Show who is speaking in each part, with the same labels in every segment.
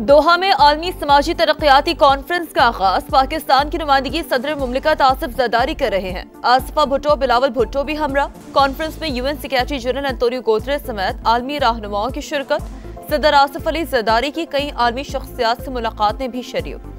Speaker 1: दोहा में आलमी समाजी तरक्याती कॉन्फ्रेंस का आगाज। पाकिस्तान की नुमाइंदगी सदर मुमलिकत आसिफ जरदारी कर रहे हैं। आसिफा भुट्टो, बिलावल भुट्टो भी हमरा। कॉन्फ्रेंस में UN secretary general Antonio Guterres समेत आलमी रहनुमाओं की शिरकत। सदर आसिफ अली जरदारी की कई आलमी शख्सियात से मुलाकातें भी शरीक।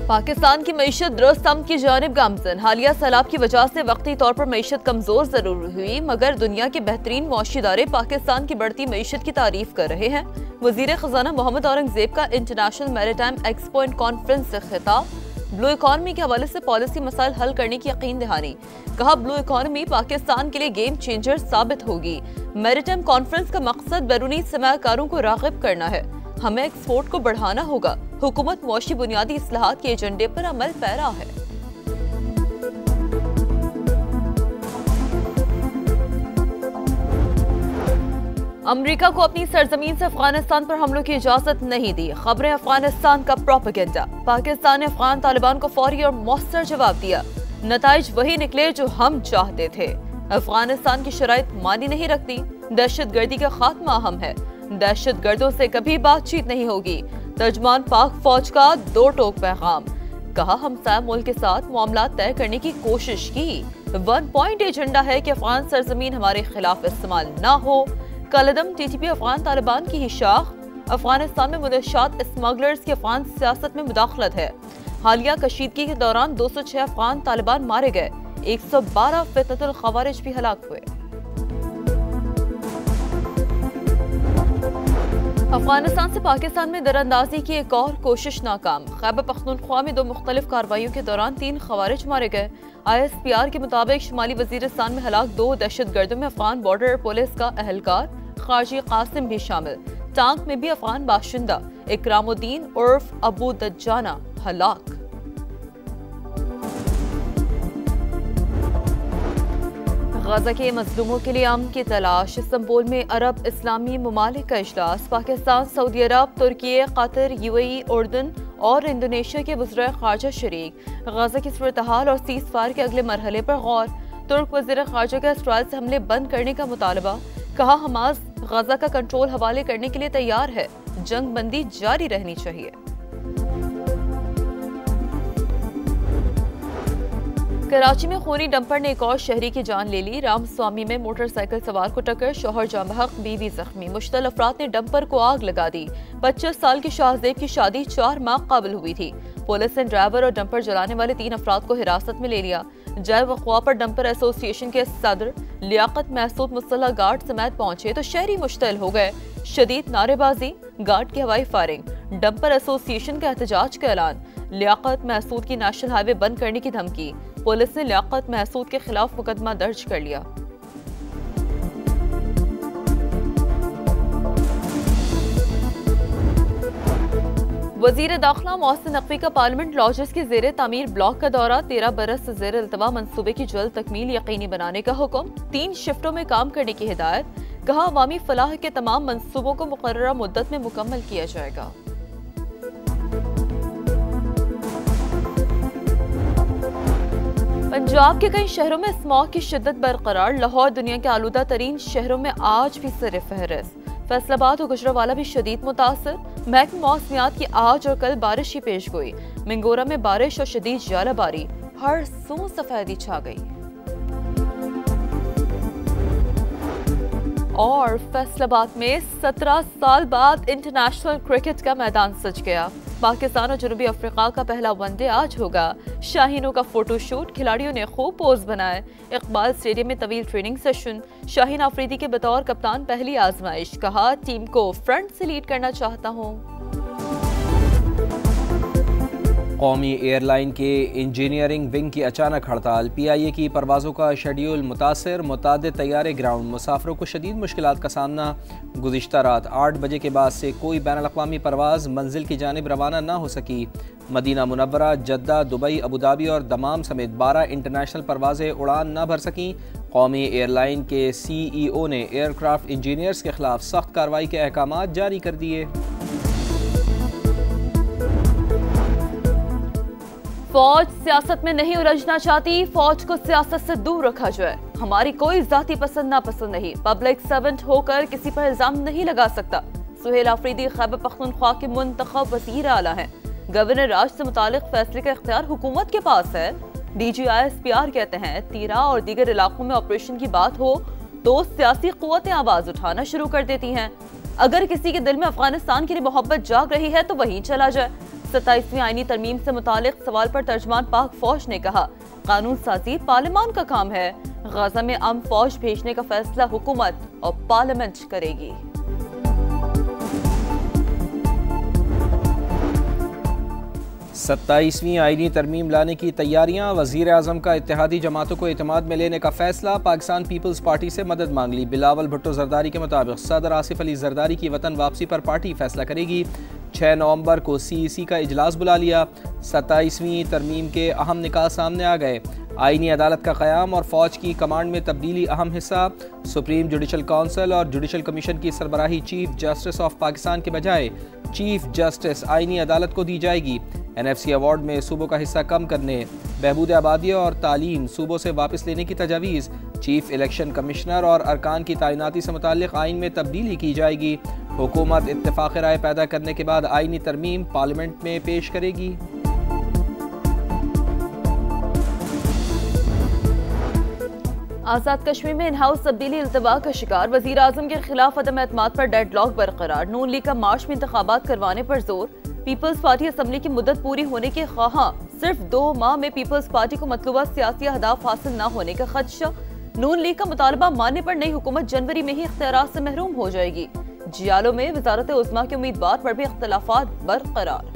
Speaker 1: पाकिस्तान की मईशत दुरुस्त अमन की जानिब गामजन। हालिया सैलाब की वजह से वक्ती तौर पर मईशत कमजोर जरूर हुई, मगर दुनिया के बेहतरीन मुआशी इदारे पाकिस्तान की बढ़ती मईशत की तारीफ कर रहे हैं। वजीर खजाना मोहम्मद औरंगजेब का international maritime expo and conference से खिताब। ब्लू इकॉनमी के हवाले से पॉलिसी मसाइल हल करने की यकीन दहानी। कहा, ब्लू इकॉनमी पाकिस्तान के लिए गेम चेंजर साबित होगी। मैरीटाइम कॉन्फ्रेंस का मकसद बैरूनी सरमायाकारों को राग़िब करना है। हमें एक्सपोर्ट को बढ़ाना होगा। हुकूमत मुआशी बुनियादी इस्लाहात के एजेंडे पर अमल पैरा है। अमेरिका को अपनी सरजमीन से अफगानिस्तान पर हमलों की इजाजत नहीं दी। खबरें अफगानिस्तान का प्रोपेगेंडा। पाकिस्तान ने अफगान तालिबान को फौरी और मौसर जवाब दिया। नताइज वही निकले जो हम चाहते थे। अफगानिस्तान की शराइत मानी नहीं रखती। दहशतगर्दी का खात्मा अहम है। दहशतगर्दों से कभी बातचीत नहीं होगी। तर्जमान पाक फौज का दो टोक पैगाम। कहा, हमसाया मुल्क के साथ मामला तय करने की कोशिश की। 1 पॉइंट एजेंडा है कि अफगान सरजमीन हमारे खिलाफ इस्तेमाल ना हो। कलदम टीटीपी अफगान तालिबान की ही शाख। अफगानिस्तान में मुनशात स्मगलर्स की अफगान सियासत में मुदाखलत है। हालिया कशीदगी के दौरान 206 अफगान तालिबान मारे गए। 112 फितनतुल खवारिज भी हलाक हुए। अफगानिस्तान से पाकिस्तान में दरअंदाजी की एक और कोशिश नाकाम। खैबर पख्तूनख्वा में 2 मुख्तलिफ कार्रवाइयों के दौरान 3 खवारिज मारे गए। ISPR के मुताबिक शुमाली वजीरिस्तान में हलाक 2 दहशतगर्दों में अफगान बॉर्डर पुलिस का अहलकार खारजी कासिम भी शामिल। टांक में भी अफगान बाशिंदा इकरामुद्दीन उर्फ अबू दज्जाना हलाक। गाजा के मजलूमों के लिए अमन की तलाश। इस्तांबुल में अरब इस्लामी ममालिक का इजलास। पाकिस्तान, सऊदी अरब, तुर्की, कतर, UAE, उर्दन और इंडोनेशिया के वज़ीर ख़ारजा शरीक। गाजा की सूरत-ए-हाल और सीज़ फायर के अगले मरहले पर गौर। तुर्क वज़ीर ख़ारजा का इसराइल से हमले बंद करने का मुतालबा। कहा, हमास गाजा का कंट्रोल हवाले करने के लिए तैयार है। जंग बंदी जारी रहनी चाहिए। कराची में खूनी डंपर ने एक और शहरी की जान ले ली। रामस्वामी में मोटरसाइकिल सवार को टक्कर, शौहर जाँ बहक, बीवी जख्मी। मुश्तल अफराद ने डंपर को आग लगा दी। 25 साल के शाहजेब की शादी 4 माह काबिल हुई थी। पुलिस ने ड्राइवर और डंपर जलाने वाले 3 अफराद को हिरासत में ले लिया। जय वक़वा पर डंपर एसोसिएशन के सदर लियाकत महसूद मुसल्ला गार्ड समेत पहुंचे तो शहरी मुश्तल हो गए। शदीद नारेबाजी, गार्ड की हवाई फायरिंग, डंपर एसोसिएशन का एहतजाज का ऐलान। लियाकत महसूद की नेशनल हाईवे बंद करने की धमकी। पुलिस ने लियाकत महसूद के खिलाफ मुकदमा दर्ज कर लिया। वजीर दाखिला मोहसिन नकवी का पार्लियामेंट लॉजेस की जेर तामीर ब्लॉक का दौरा। 13 बरस से जेर अल्तवा मंसूबे की जल्द तकमील यकीनी बनाने का हुक्म। 3 शिफ्टों में काम करने की हिदायत। कहा, अवामी फलाह के तमाम मंसूबों को मुकर्ररा मुद्दत में मुकम्मल किया जाएगा। पंजाब के कई शहरों में स्मॉग की शिद्दत बरकरार। लाहौर दुनिया के आलूदा तरीन शहरों में आज भी सर फहरिस्त। फैसलाबाद और गुजरावाला भी शदीद मुतासर। महकमे मौसमियात की आज और कल बारिश की पेश गोई। मिंगोरा में बारिश और शदीद जालाबारी। हर सू सफेदी छा गई। और फैसलाबाद में 17 साल बाद इंटरनेशनल क्रिकेट का मैदान सज गया। पाकिस्तान और जनूबी अफ्रीका का पहला वनडे आज होगा। शाहीनों का फोटोशूट, खिलाड़ियों ने खूब पोज बनाए। इकबाल स्टेडियम में तवील ट्रेनिंग सेशन। शाहीन आफरीदी के बतौर कप्तान पहली आजमाइश। कहा, टीम को फ्रंट से लीड करना चाहता हूँ।
Speaker 2: कौमी एयरलाइन के इंजीनियरिंग विंग की अचानक हड़ताल। PIA की परवाज़ों का शेड्यूल मुतासर। मुतादिद तैयारे ग्राउंड। मुसाफिरों को शदीद मुश्किलात का सामना। गुज़िश्ता रात 8 बजे के बाद से कोई बैनुल अक़वामी परवाज़ मंजिल की जानिब रवाना ना हो सकी। Medina Munawwara, Jeddah, Dubai, Abu Dhabi और दमाम समेत 12 इंटरनेशनल परवाज़ें उड़ान ना भर सकीं। कौमी एयरलाइन के CEO ने एयरक्राफ्ट इंजीनियर्स के खिलाफ सख्त कार्रवाई के अहकाम जारी कर दिए।
Speaker 1: फौज सियासत में नहीं उलझना चाहती, फौज को सियासत से दूर रखा जाए। हमारी कोई जाती पसंद नापसंद नहीं, पब्लिक सर्वेंट होकर किसी पर इल्जाम नहीं लगा सकता। सुहेल आफरीदी खैबर पख्तूनख्वा के मुंतखब वज़ीर आला हैं। गवर्नर राज से मुतालिक फैसले का इख्तियार हुकूमत के पास है। DGISPR कहते हैं तीरा और दीगर इलाकों में ऑपरेशन की बात हो तो सियासी कुव्वतें आवाज उठाना शुरू कर देती हैं। अगर किसी के दिल में अफगानिस्तान के लिए मोहब्बत जाग रही है तो वहीं चला जाए। 27वीं आईनी तरमीम से मुतालिक सवाल पर तर्जमान पाक फौज ने कहा, कानून साजी पार्लियामान का काम है। गाजा में आम फौज भेजने का फैसला हुकूमत और पार्लियामेंट करेगी।
Speaker 2: सत्ताईसवीं आईनी तरमीम लाने की तैयारियां, वजीर आजम का इत्तेहादी जमातों को एतमाद में लेने का फैसला, पाकिस्तान पीपल्स पार्टी से मदद मांग ली। बिलावल भुट्टो जरदारी के मुताबिक सदर आसिफ अली जरदारी की वतन वापसी पर पार्टी फैसला करेगी। 6 नवंबर को CEC का इजलास बुला लिया। 27वीं तरमीम के अहम निकात सामने आ गए। आईनी अदालत का क़याम और फौज की कमांड में तब्दीली अहम हिस्सा। सुप्रीम जुडिशल काउंसिल और जुडिशल कमीशन की सरबराही चीफ जस्टिस ऑफ पाकिस्तान के बजाय चीफ जस्टिस आईनी अदालत को दी जाएगी। NFC अवार्ड में सूबों का हिस्सा कम करने, बहबूद आबादी और तालीम सूबों से वापस लेने की तजावीज़। चीफ इलेक्शन कमिश्नर और अरकान की तैनाती से मुताल्लिक़ आइन में तब्दीली की जाएगी। हुकूमत इत्तेफाक राय पैदा करने के बाद आईनी तरमीम पार्लियामेंट में पेश करेगी।
Speaker 1: आजाद कश्मीर में इन हाउस तब्दीली इल्तवा का शिकार, वजीर आजम के खिलाफ अदम एतमाद पर डेडलॉक बरकरार। नून लीग का मार्च में इंतखाबात करवाने पर जोर। पीपल्स पार्टी असम्बली की मुद्दत पूरी होने के ख्वाहां, सिर्फ 2 माह में पीपल्स पार्टी को मतलूबा सियासी अहदाफ हासिल न होने का खदशा। नून लीग का मुतालबा मानने पर नई हुकूमत जनवरी में ही इख्तियारात से महरूम हो जाएगी। जियालो में वजारत उज़्मा के उम्मीदवार पर भी इख्तिलाफात बरकरार।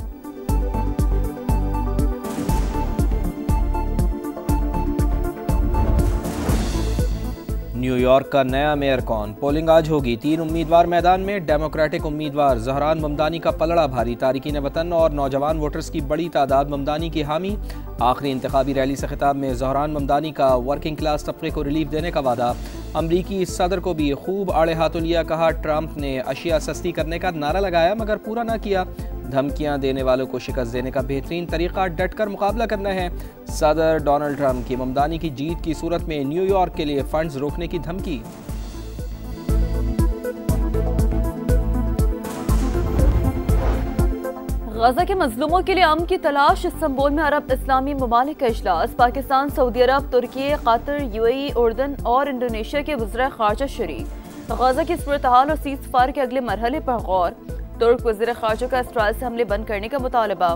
Speaker 2: न्यूयॉर्क का नया मेयर कौन? पोलिंग आज होगी। 3 उम्मीदवार मैदान में। डेमोक्रेटिक उम्मीदवार ज़हरान ममदानी का पलड़ा भारी। तारिकीन वतन और नौजवान वोटर्स की बड़ी तादाद ममदानी की हामी। आखिरी इंतखाबी रैली से खिताब में ज़हरान ममदानी का वर्किंग क्लास तबके को रिलीफ देने का वादा। अमरीकी सदर को भी खूब आड़े हाथों लिया, कहा ट्रंप ने अशिया सस्ती करने का नारा लगाया मगर पूरा ना किया। धमकियां देने वालों को शिकस्त देने का बेहतरीन तरीका डटकर मुकाबला करना है। सदर डोनाल्ड ट्रंप की ममदानी की जीत की सूरत में न्यूयॉर्क के लिए फंड्स रोकने की धमकी।
Speaker 1: गाजा के मजलूमों के लिए अमन की तलाश। इस्तांबुल में अरब इस्लामी ममालिक का इजलास। पाकिस्तान, सऊदी अरब, तुर्की, कतर, UAE, उर्दन और इंडोनेशिया के वज़ीर ख़ारजा शरीक। गाजा की सूरत-ए-हाल और सीज़ फायर के अगले मरहले पर गौर। तुर्क वज़ीर ख़ारजा का इसराइल से हमले बंद करने का मुतालबा।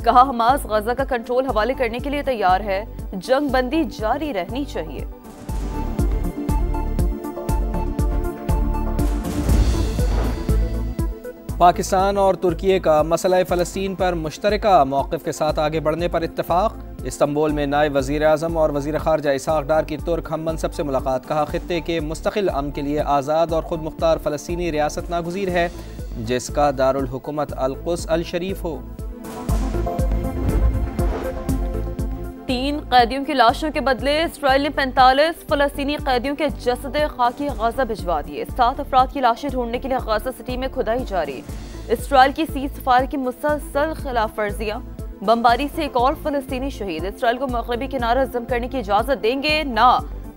Speaker 1: कहा हमास गाजा का कंट्रोल हवाले करने के लिए तैयार है, जंग बंदी जारी रहनी चाहिए।
Speaker 2: पाकिस्तान और तुर्की का मसला फ़लस्तीन पर मुश्तरका मौक़िफ़ के साथ आगे बढ़ने पर इत्तफ़ाक़। इस्तांबुल में नायब वज़ीर आज़म और वज़ीर ख़ारजा इसहाक़ डार की तुर्क हम मनसब से मुलाकात। कहा ख़ित्ते के मुस्तक़िल अमन के लिए आज़ाद और ख़ुद मुख्तार फ़लस्तीनी रियासत नागुज़ीर है जिसका दारुल हुकूमत अल-कुद्स अल-शरीफ हो।
Speaker 1: 3 कैदियों की लाशों के बदले इसराइल ने 45 फ़लस्तीनी कैदियों के जसद खाकी गाजा भिजवा दिए। 7 अफराद की लाशें ढूंढने के लिए गाजा सिटी में खुदाई जारी। इसराइल की सीज़ फायर की मुसलसल खिलाफ वर्जियां। बमबारी से एक और फ़लस्तीनी शहीद। इसराइल को मग़रिबी किनारा ज़म करने की इजाज़त देंगे ना,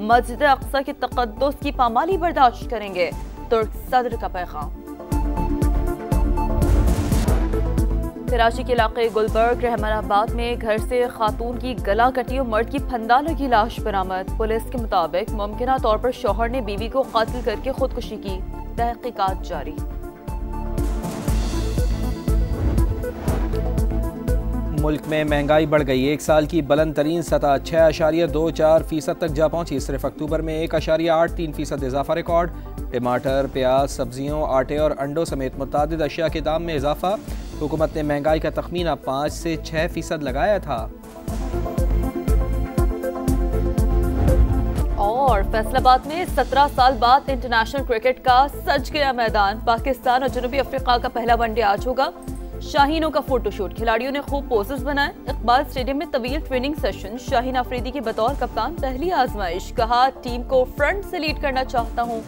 Speaker 1: मस्जिद अक़सा के तक़द्दुस की पामाली बर्दाश्त करेंगे। तुर्क सदर का पैगाम। कराची के इलाके गुलबर्ग रहमानाबाद में घर से खातून की गला कटी और मर्द की फंदा लगी लाश बरामद। पुलिस के मुताबिक मुमकिना तौर पर शौहर ने बीवी को कत्ल करके खुदकुशी की। तहकीकात जारी।
Speaker 2: मुल्क में महंगाई बढ़ गई। 1 साल की बुलंद तरीन सतह 6.24% तक जा पहुंची। सिर्फ अक्टूबर में 1.83% इजाफा रिकॉर्ड। टमाटर, प्याज, सब्जियों, आटे और अंडों समेत मुतादिद अशिया के दाम में इजाफा। हुकूमत ने महंगाई का तखमीना 5 से 6% लगाया था।
Speaker 1: और फैसलाबाद में 17 साल बाद इंटरनेशनल क्रिकेट का सज गया मैदान। पाकिस्तान और जनूबी अफ्रीका का पहला वनडे आज होगा। शाहीनों का फोटोशूट, खिलाड़ियों ने खूब पोजेस बनाए। इकबाल स्टेडियम में तवील ट्रेनिंग सेशन। शाहीन आफरीदी की बतौर कप्तान पहली आजमाइश। कहा टीम को फ्रंट से लीड करना चाहता हूँ।